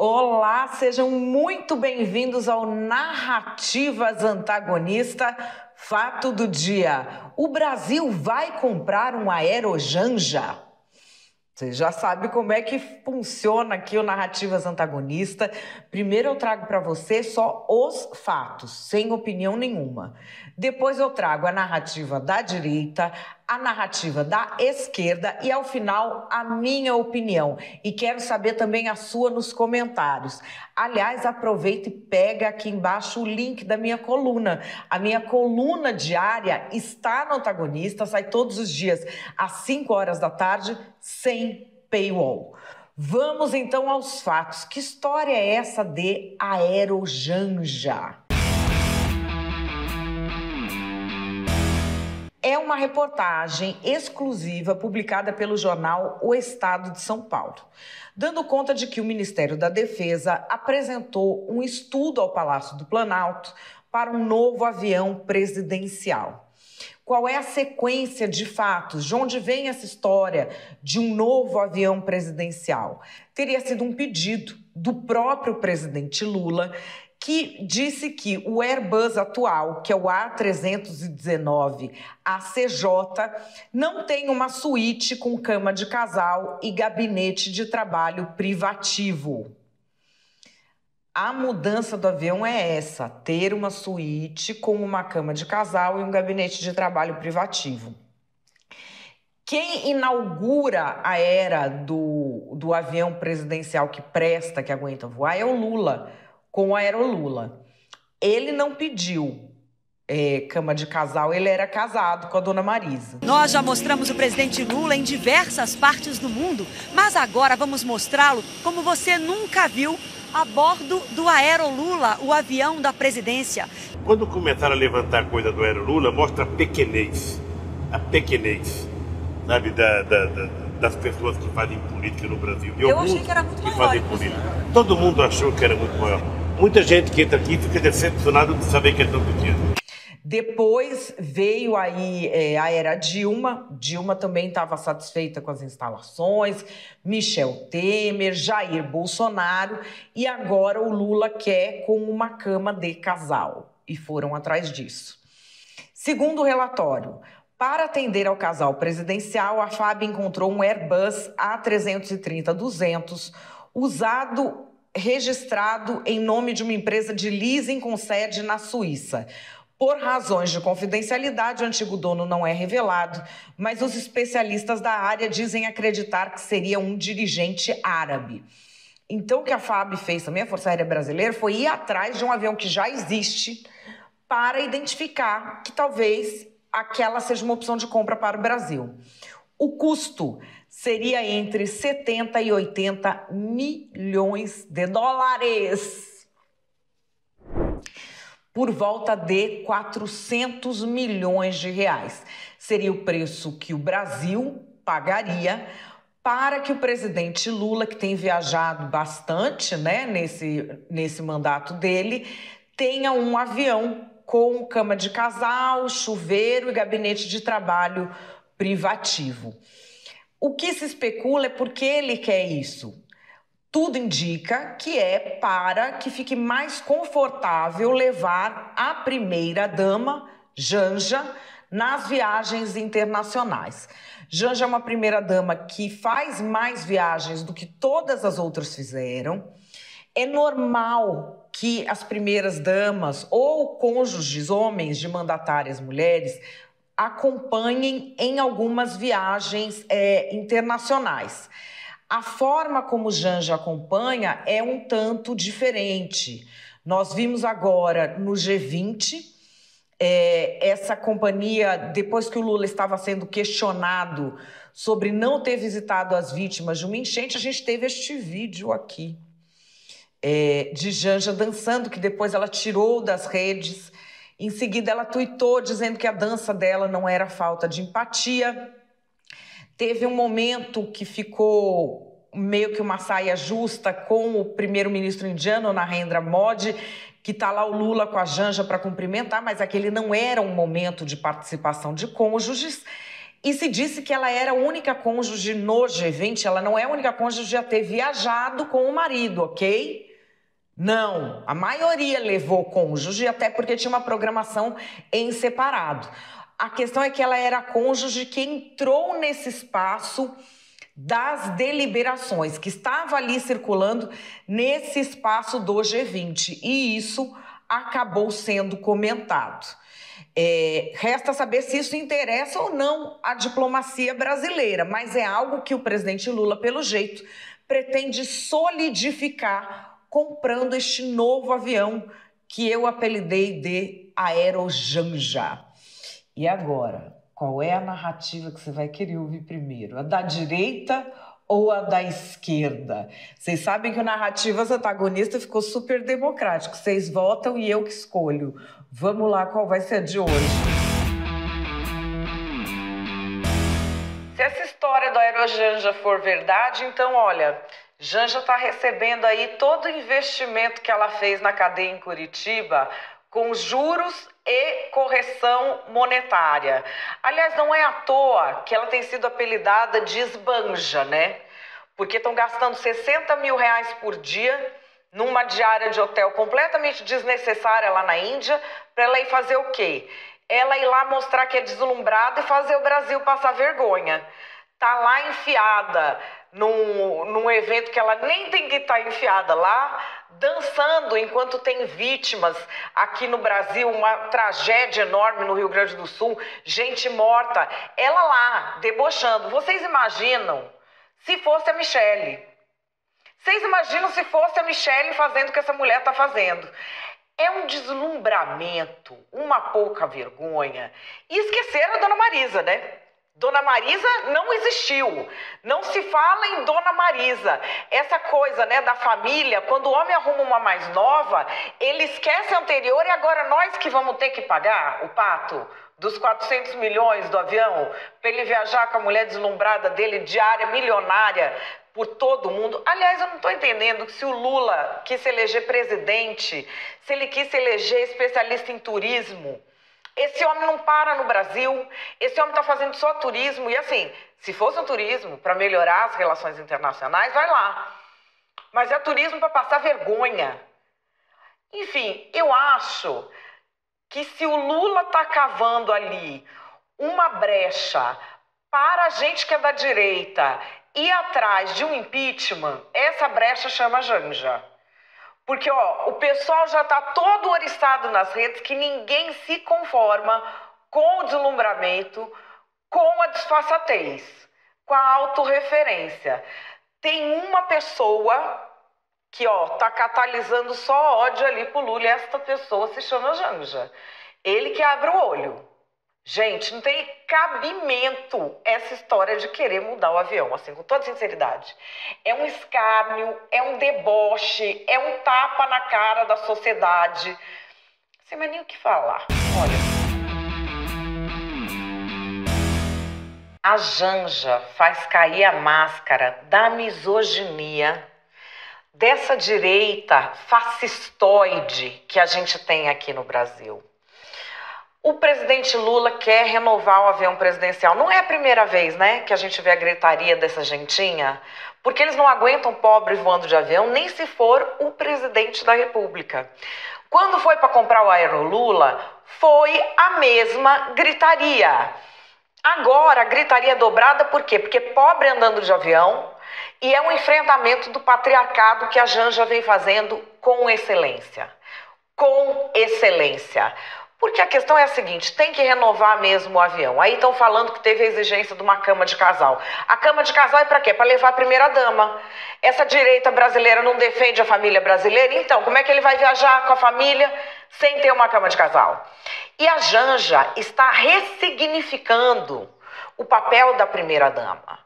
Olá, sejam muito bem-vindos ao Narrativas Antagonista. Fato do dia: o Brasil vai comprar um Aerojanja? Você já sabe como é que funciona aqui o Narrativas Antagonista. Primeiro eu trago para você só os fatos, sem opinião nenhuma. Depois eu trago a narrativa da direita, a narrativa da esquerda e, ao final, a minha opinião. E quero saber também a sua nos comentários. Aliás, aproveita e pega aqui embaixo o link da minha coluna. A minha coluna diária está no Antagonista, sai todos os dias às 5 horas da tarde, sem paywall. Vamos então aos fatos. Que história é essa de Aerojanja? É uma reportagem exclusiva publicada pelo jornal O Estado de São Paulo, dando conta de que o Ministério da Defesa apresentou um estudo ao Palácio do Planalto para um novo avião presidencial. Qual é a sequência de fatos? De onde vem essa história de um novo avião presidencial? Teria sido um pedido do próprio presidente Lula, que disse que o Airbus atual, que é o A319 ACJ, não tem uma suíte com cama de casal e gabinete de trabalho privativo. A mudança do avião é essa: ter uma suíte com uma cama de casal e um gabinete de trabalho privativo. Quem inaugura a era do avião presidencial que presta, que aguenta voar, é o Lula, com o Aerolula. Ele não pediu cama de casal, ele era casado com a dona Marisa. Nós já mostramos o presidente Lula em diversas partes do mundo, mas agora vamos mostrá-lo como você nunca viu, a bordo do Aerolula, o avião da presidência. Quando começaram a levantar a coisa do Aerolula, mostra a pequenez, sabe, das pessoas que fazem política no Brasil. Eu achei que era muito maior. Fazem política. Todo mundo achou que era muito maior. Muita gente que entra aqui fica decepcionada de saber que é tão pequeno. Depois veio aí a era Dilma. Dilma também estava satisfeita com as instalações, Michel Temer, Jair Bolsonaro, e agora o Lula quer com uma cama de casal. E foram atrás disso. Segundo o relatório, para atender ao casal presidencial, a FAB encontrou um Airbus A330-200 usado, registrado em nome de uma empresa de leasing com sede na Suíça. Por razões de confidencialidade, o antigo dono não é revelado, mas os especialistas da área dizem acreditar que seria um dirigente árabe. Então, o que a FAB fez também, a Força Aérea Brasileira, foi ir atrás de um avião que já existe para identificar que talvez aquela seja uma opção de compra para o Brasil. O custo seria entre 70 e 80 milhões de dólares. Por volta de 400 milhões de reais. Seria o preço que o Brasil pagaria para que o presidente Lula, que tem viajado bastante, né, nesse mandato dele, tenha um avião com cama de casal, chuveiro e gabinete de trabalho privativo. O que se especula é porque ele quer isso. Tudo indica que é para que fique mais confortável levar a primeira-dama, Janja, nas viagens internacionais. Janja é uma primeira-dama que faz mais viagens do que todas as outras fizeram. É normal que as primeiras-damas ou cônjuges, homens de mandatárias mulheres, acompanhem em algumas viagens internacionais. A forma como Janja acompanha é um tanto diferente. Nós vimos agora no G20, essa companhia, depois que o Lula estava sendo questionado sobre não ter visitado as vítimas de uma enchente, a gente teve este vídeo aqui de Janja dançando, que depois ela tirou das redes. Em seguida, ela tuitou dizendo que a dança dela não era falta de empatia. Teve um momento que ficou meio que uma saia justa com o primeiro-ministro indiano, Narendra Modi, que está lá o Lula com a Janja para cumprimentar, mas aquele não era um momento de participação de cônjuges. E se disse que ela era a única cônjuge no G20, ela não é a única cônjuge a ter viajado com o marido, ok? Não, a maioria levou cônjuge, até porque tinha uma programação em separado. A questão é que ela era a cônjuge que entrou nesse espaço das deliberações, que estava ali circulando nesse espaço do G20, e isso acabou sendo comentado. Resta saber se isso interessa ou não à diplomacia brasileira, mas é algo que o presidente Lula, pelo jeito, pretende solidificar comprando este novo avião que eu apelidei de Aerojanja. E agora, qual é a narrativa que você vai querer ouvir primeiro? A da direita ou a da esquerda? Vocês sabem que o Narrativas Antagonista ficou super democrático. Vocês votam e eu que escolho. Vamos lá, qual vai ser a de hoje? Se essa história do Aerojanja for verdade, então, olha, Janja está recebendo aí todo o investimento que ela fez na cadeia em Curitiba com juros e correção monetária. Aliás, não é à toa que ela tem sido apelidada de esbanja, né? Porque estão gastando R$60 mil por dia numa diária de hotel completamente desnecessária lá na Índia, para ela ir fazer o quê? Ela ir lá mostrar que é deslumbrada e fazer o Brasil passar vergonha. Tá lá enfiada num evento que ela nem tem que estar enfiada lá, dançando enquanto tem vítimas aqui no Brasil, uma tragédia enorme no Rio Grande do Sul, gente morta, ela lá, debochando. Vocês imaginam se fosse a Michelle? Vocês imaginam se fosse a Michelle fazendo o que essa mulher está fazendo? É um deslumbramento, uma pouca vergonha. E esqueceram a Dona Marisa, né? Dona Marisa não existiu, não se fala em Dona Marisa. Essa coisa, né, da família, quando o homem arruma uma mais nova, ele esquece a anterior e agora nós que vamos ter que pagar o pato dos 400 milhões do avião para ele viajar com a mulher deslumbrada dele, diária milionária por todo mundo. Aliás, eu não estou entendendo que se o Lula quis se eleger presidente, se ele quis se eleger especialista em turismo, esse homem não para no Brasil, esse homem está fazendo só turismo. E assim, se fosse um turismo para melhorar as relações internacionais, vai lá. Mas é turismo para passar vergonha. Enfim, eu acho que se o Lula está cavando ali uma brecha para a gente que é da direita ir atrás de um impeachment, essa brecha chama Janja. Porque, o pessoal já está todo oriçado nas redes que ninguém se conforma com o deslumbramento, com a disfarçatez, com a autorreferência. Tem uma pessoa que, está catalisando só ódio ali pro Lula e essa pessoa se chama Janja. Ele que abre o olho. Gente, não tem cabimento essa história de querer mudar o avião, assim, com toda sinceridade. É um escárnio, é um deboche, é um tapa na cara da sociedade. Sem mais nem o que falar. Olha. A Janja faz cair a máscara da misoginia, dessa direita fascistoide que a gente tem aqui no Brasil. O presidente Lula quer renovar o avião presidencial. Não é a primeira vez, né, que a gente vê a gritaria dessa gentinha, porque eles não aguentam pobre voando de avião, nem se for o presidente da República. Quando foi para comprar o Aerolula, foi a mesma gritaria. Agora, a gritaria é dobrada por quê? Porque pobre andando de avião e é um enfrentamento do patriarcado que a Janja vem fazendo com excelência. Com excelência. Porque a questão é a seguinte, tem que renovar mesmo o avião. Aí estão falando que teve a exigência de uma cama de casal. A cama de casal é para quê? Para levar a primeira-dama. Essa direita brasileira não defende a família brasileira? Então, como é que ele vai viajar com a família sem ter uma cama de casal? E a Janja está ressignificando o papel da primeira-dama.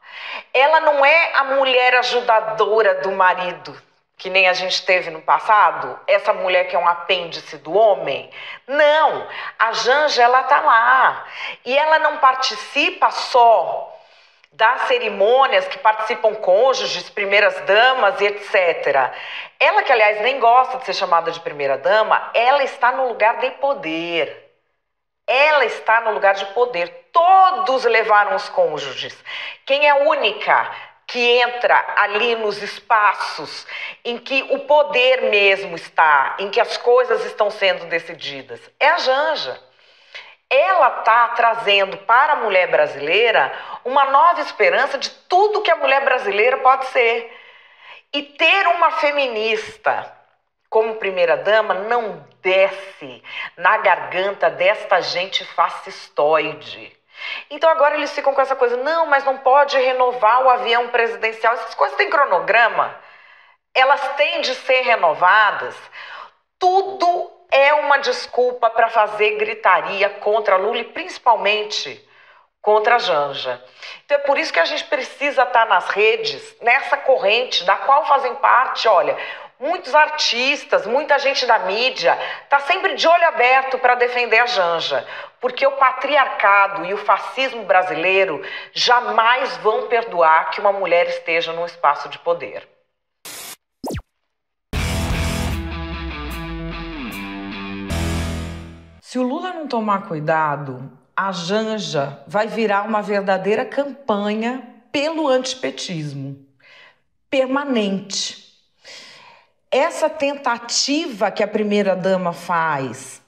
Ela não é a mulher ajudadora do marido, que nem a gente teve no passado, essa mulher que é um apêndice do homem. Não, a Janja, ela tá lá. E ela não participa só das cerimônias que participam cônjuges, primeiras damas e etc. Ela, que aliás nem gosta de ser chamada de primeira dama, ela está no lugar de poder. Ela está no lugar de poder. todos levaram os cônjuges. Quem é única que entra ali nos espaços em que o poder mesmo está, em que as coisas estão sendo decididas? É a Janja. Ela está trazendo para a mulher brasileira uma nova esperança de tudo que a mulher brasileira pode ser. E ter uma feminista como primeira-dama não desce na garganta desta gente fascistoide. Então agora eles ficam com essa coisa, não, mas não pode renovar o avião presidencial. Essas coisas têm cronograma, elas têm de ser renovadas. Tudo é uma desculpa para fazer gritaria contra Lula e principalmente contra a Janja. Então é por isso que a gente precisa estar nas redes, nessa corrente da qual fazem parte, olha, muitos artistas, muita gente da mídia está sempre de olho aberto para defender a Janja, porque o patriarcado e o fascismo brasileiro jamais vão perdoar que uma mulher esteja num espaço de poder. Se o Lula não tomar cuidado, a Janja vai virar uma verdadeira campanha pelo antipetismo, permanente. Essa tentativa que a primeira-dama faz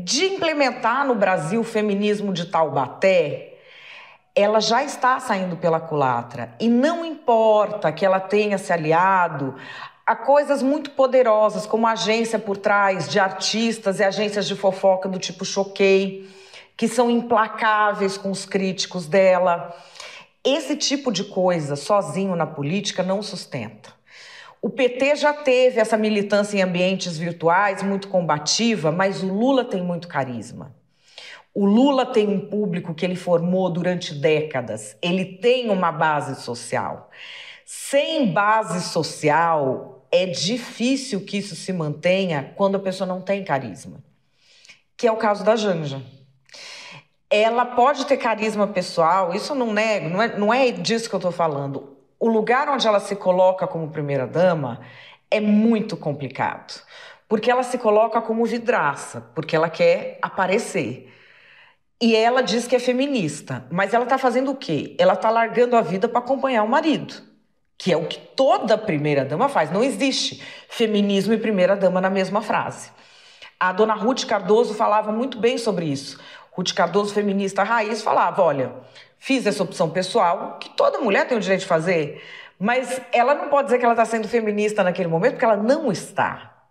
de implementar no Brasil o feminismo de Taubaté, ela já está saindo pela culatra. E não importa que ela tenha se aliado a coisas muito poderosas, como a agência por trás de artistas e agências de fofoca do tipo Choquei, que são implacáveis com os críticos dela. Esse tipo de coisa, sozinho na política, não sustenta. O PT já teve essa militância em ambientes virtuais muito combativa, mas o Lula tem muito carisma. O Lula tem um público que ele formou durante décadas. Ele tem uma base social. Sem base social, é difícil que isso se mantenha quando a pessoa não tem carisma. Que é o caso da Janja. Ela pode ter carisma pessoal, isso eu não nego, não é disso que eu estou falando. O lugar onde ela se coloca como primeira-dama é muito complicado, porque ela se coloca como vidraça, porque ela quer aparecer. E ela diz que é feminista, mas ela está fazendo o quê? Ela está largando a vida para acompanhar o marido, que é o que toda primeira-dama faz. Não existe feminismo e primeira-dama na mesma frase. A dona Ruth Cardoso falava muito bem sobre isso. Ruth Cardoso, feminista raiz, falava, olha, fiz essa opção pessoal, que toda mulher tem o direito de fazer, mas ela não pode dizer que ela está sendo feminista naquele momento, porque ela não está.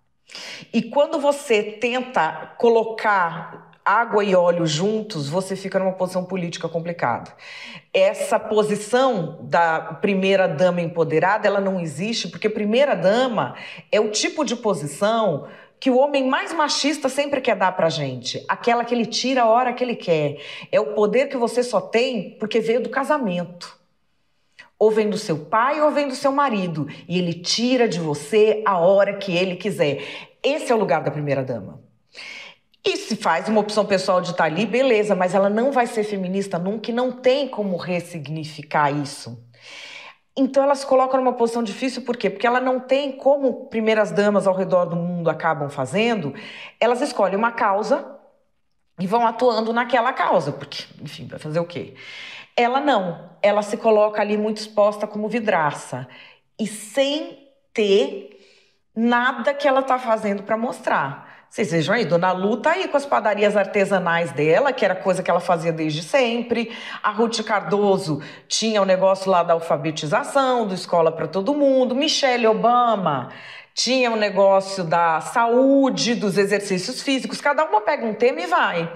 E quando você tenta colocar água e óleo juntos, você fica numa posição política complicada. Essa posição da primeira-dama empoderada, ela não existe, porque primeira-dama é o tipo de posição que o homem mais machista sempre quer dar pra gente. Aquela que ele tira a hora que ele quer. É o poder que você só tem porque veio do casamento. Ou vem do seu pai ou vem do seu marido. E ele tira de você a hora que ele quiser. Esse é o lugar da primeira-dama. E se faz uma opção pessoal de estar ali, beleza, mas ela não vai ser feminista nunca e não tem como ressignificar isso. Então ela se coloca numa posição difícil, por quê? Porque ela não tem como primeiras damas ao redor do mundo acabam fazendo, elas escolhem uma causa e vão atuando naquela causa, porque, enfim, vai fazer o quê? Ela não, ela se coloca ali muito exposta como vidraça e sem ter nada que ela está fazendo para mostrar. Vocês vejam aí, Dona Lu tá aí com as padarias artesanais dela, que era coisa que ela fazia desde sempre. A Ruth Cardoso tinha o negócio lá da alfabetização, do Escola para Todo Mundo. Michelle Obama tinha o negócio da saúde, dos exercícios físicos. Cada uma pega um tema e vai.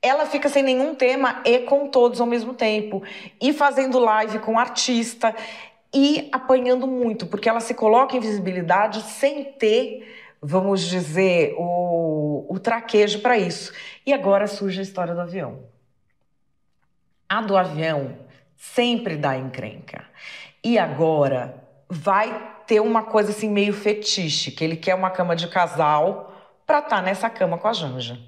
Ela fica sem nenhum tema e com todos ao mesmo tempo. E fazendo live com artista e apanhando muito, porque ela se coloca em visibilidade sem ter, vamos dizer, o traquejo para isso. E agora surge a história do avião. A do avião sempre dá encrenca. E agora vai ter uma coisa assim meio fetiche, que ele quer uma cama de casal para estar nessa cama com a Janja.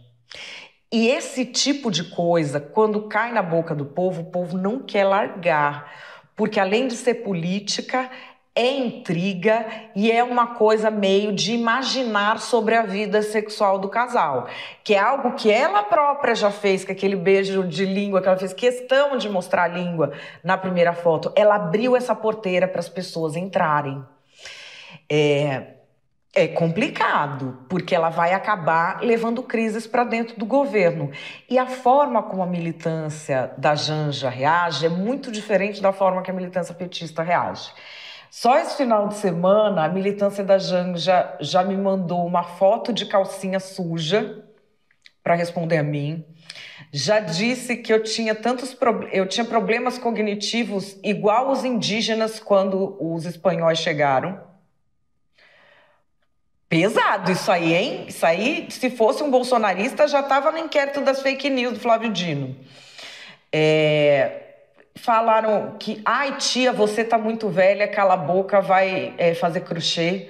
E esse tipo de coisa, quando cai na boca do povo, o povo não quer largar. Porque além de ser política, é intriga e é uma coisa meio de imaginar sobre a vida sexual do casal, que é algo que ela própria já fez, com aquele beijo de língua, que ela fez questão de mostrar a língua na primeira foto. Ela abriu essa porteira para as pessoas entrarem. É complicado, porque ela vai acabar levando crises para dentro do governo. E a forma como a militância da Janja reage é muito diferente da forma que a militância petista reage. Só esse final de semana, a militância da Janja já me mandou uma foto de calcinha suja para responder a mim. Já disse que eu tinha problemas cognitivos igual os indígenas quando os espanhóis chegaram. Pesado isso aí, hein? Isso aí, se fosse um bolsonarista, já estava no inquérito das fake news do Flávio Dino. Falaram que, ai tia, você tá muito velha, cala a boca, vai fazer crochê.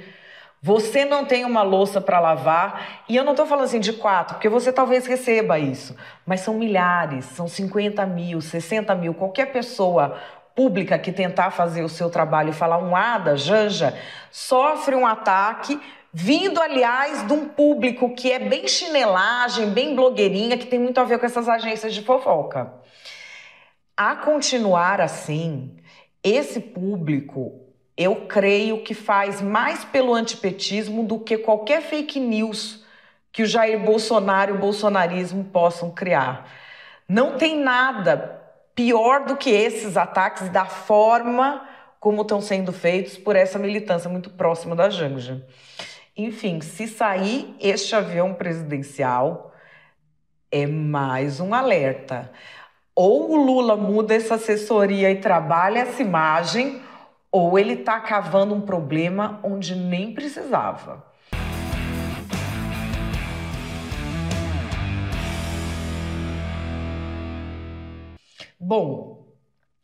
Você não tem uma louça para lavar. E eu não tô falando assim de 4, porque você talvez receba isso. Mas são milhares, são 50 mil, 60 mil. Qualquer pessoa pública que tentar fazer o seu trabalho e falar um A da Janja, sofre um ataque, vindo, aliás, de um público que é bem chinelagem, bem blogueirinha, que tem muito a ver com essas agências de fofoca. A continuar assim, esse público, eu creio que faz mais pelo antipetismo do que qualquer fake news que o Jair Bolsonaro e o bolsonarismo possam criar. Não tem nada pior do que esses ataques da forma como estão sendo feitos por essa militância muito próxima da Janja. Enfim, se sair este avião presidencial, é mais um alerta. Ou o Lula muda essa assessoria e trabalha essa imagem, ou ele está cavando um problema onde nem precisava. Bom,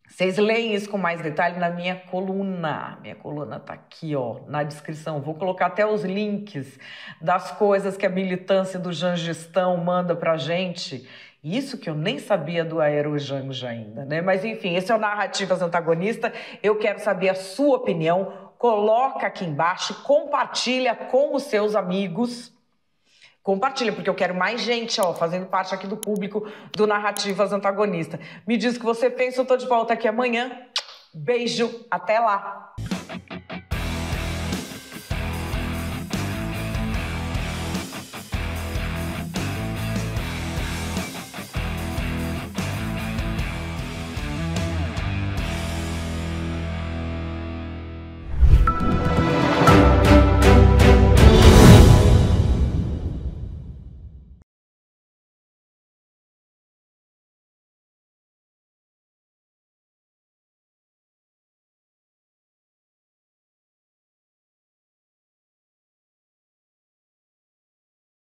vocês leem isso com mais detalhe na minha coluna. Minha coluna tá aqui, ó, na descrição. Vou colocar até os links das coisas que a militância do Janjistão manda pra gente. Isso que eu nem sabia do Aerojanja ainda, né? Mas enfim, esse é o Narrativas Antagonista. Eu quero saber a sua opinião. Coloca aqui embaixo, compartilha com os seus amigos. Compartilha, porque eu quero mais gente, ó, fazendo parte aqui do público do Narrativas Antagonista. Me diz o que você pensa, eu tô de volta aqui amanhã. Beijo, até lá!